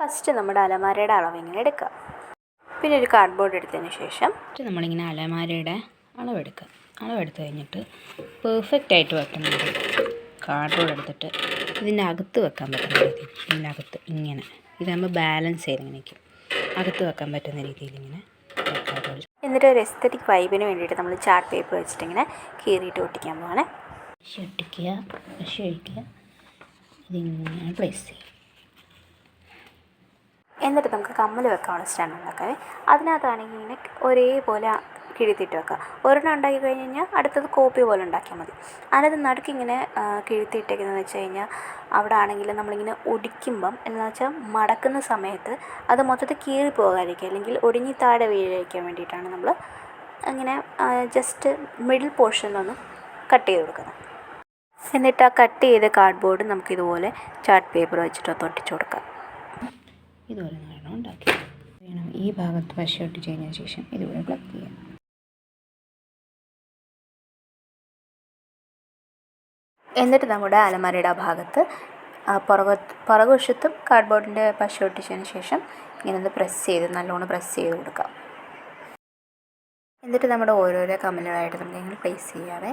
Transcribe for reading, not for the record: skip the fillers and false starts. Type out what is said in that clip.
First നമ്മുടെ അലമാരയുടെ അളവ് ഇങ്ങനെ എടുക്കുക. പിന്നെ ഒരു കാർഡ്ബോർഡ് എടുത്തതിന് ശേഷം നമ്മളിങ്ങനെ അലമാരയുടെ അളവെടുക്കുക. അളവെടുത്ത് കഴിഞ്ഞിട്ട് പെർഫെക്റ്റ് ആയിട്ട് വെക്കുന്നത് കാർഡ്ബോർഡ് എടുത്തിട്ട് ഇതിൻ്റെ അകത്ത് വെക്കാൻ പറ്റുന്ന രീതിയിൽ, ഇതിൻ്റെ അകത്ത് ഇങ്ങനെ ഇതാകുമ്പോൾ ബാലൻസ് ചെയ്ത് ഇങ്ങനെ നിൽക്കും. അകത്ത് വെക്കാൻ പറ്റുന്ന രീതിയിൽ ഇങ്ങനെ കാർഡ്ബോർഡ്. എന്നിട്ട് ഒരു എസ്തറ്റിക് വൈബിന് വേണ്ടിയിട്ട് നമ്മൾ ചാർട്ട് പേപ്പർ വെച്ചിട്ട് ഇങ്ങനെ കീറിയിട്ട് ഒട്ടിക്കാൻ പോവാണ്. ഒട്ടിക്കുക, ഒഴിക്കുക, ഇതിങ്ങനെ പ്ലേസ് ചെയ്യുക. എന്നിട്ട് നമുക്ക് കമ്മൽ വെക്കാനുള്ള സ്റ്റാൻഡ് ഉണ്ടാക്കാവേ. അതിനകത്താണെങ്കിൽ ഇങ്ങനെ ഒരേപോലെ കിഴുത്തിയിട്ട് വെക്കുക. ഒരെണ്ണം ഉണ്ടാക്കി കഴിഞ്ഞ് കഴിഞ്ഞാൽ അടുത്തത് കോപ്പി പോലെ ഉണ്ടാക്കിയാൽ മതി. അതിനകത്ത് നടുക്കിങ്ങനെ കിഴുത്തിയിട്ടേക്കുന്നതെന്ന് വെച്ച് കഴിഞ്ഞാൽ അവിടെ ആണെങ്കിൽ നമ്മളിങ്ങനെ ഒടിക്കുമ്പം എന്ന് വെച്ചാൽ മടക്കുന്ന സമയത്ത് അത് മൊത്തത്തിൽ കീറി പോകാതിരിക്കുക, അല്ലെങ്കിൽ ഒടിഞ്ഞ് താഴെ വീഴാതിരിക്കാൻ വേണ്ടിയിട്ടാണ് നമ്മൾ അങ്ങനെ ജസ്റ്റ് മിഡിൽ പോർഷനിലൊന്ന് കട്ട് ചെയ്ത് കൊടുക്കുന്നത്. എന്നിട്ട് ആ കട്ട് ചെയ്ത കാർഡ്ബോർഡ് നമുക്കിതുപോലെ ചാർട്ട് പേപ്പർ വെച്ചിട്ട് ഒട്ടിച്ചു കൊടുക്കാം. ഇതുപോലെ നാലെണ്ണം ഉണ്ടാക്കി വേണം. ഈ ഭാഗത്ത് പശ ഒട്ടിച്ച് കഴിഞ്ഞതിന് ശേഷം ഇതുപോലെ പ്ലഗ് ചെയ്യാം. എന്നിട്ട് നമ്മുടെ അലമാരയുടെ ആ ഭാഗത്ത് പുറകുവശത്തും കാർഡ്ബോർഡിൻ്റെ പശ ഒട്ടിച്ചതിന് ശേഷം ഇങ്ങനെ ഒന്ന് നല്ലോണം പ്രസ് ചെയ്ത് കൊടുക്കാം. എന്നിട്ട് നമ്മുടെ ഓരോരോ കമ്മലുകളായിട്ട് നമുക്കിങ്ങനെ പ്ലേസ് ചെയ്യാവേ.